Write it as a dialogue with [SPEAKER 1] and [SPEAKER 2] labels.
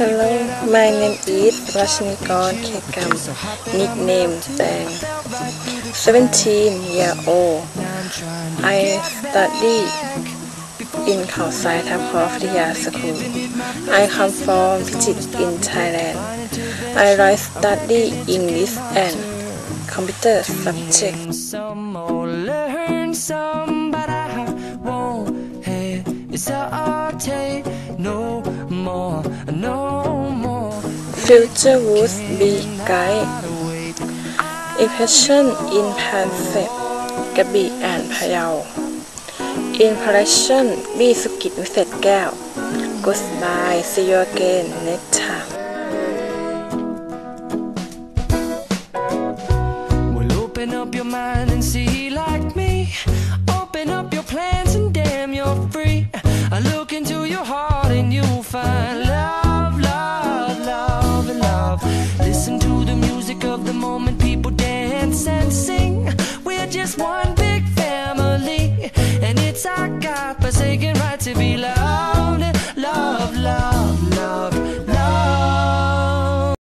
[SPEAKER 1] Hello, my name is Rashnikon Khekam, nickname Tang. 17-year-old. I study in Khao Sai Thamprop Phithiya School. I come from Phichit in Thailand. I like study English and computer subject. Future would be guide impression in Pansep กระบี่อ่านพะเยา Impression บี้สุกิจวิเศษแก้ว Goodbye see you again next time.
[SPEAKER 2] Well, open up your mind and see like me. Open up your plans and damn you're free. I look into your heart and you'll find love, love, love, and love. Listen to the music of the moment, people dance and sing. We're just one big family, and it's our God-forsaken right to be loved.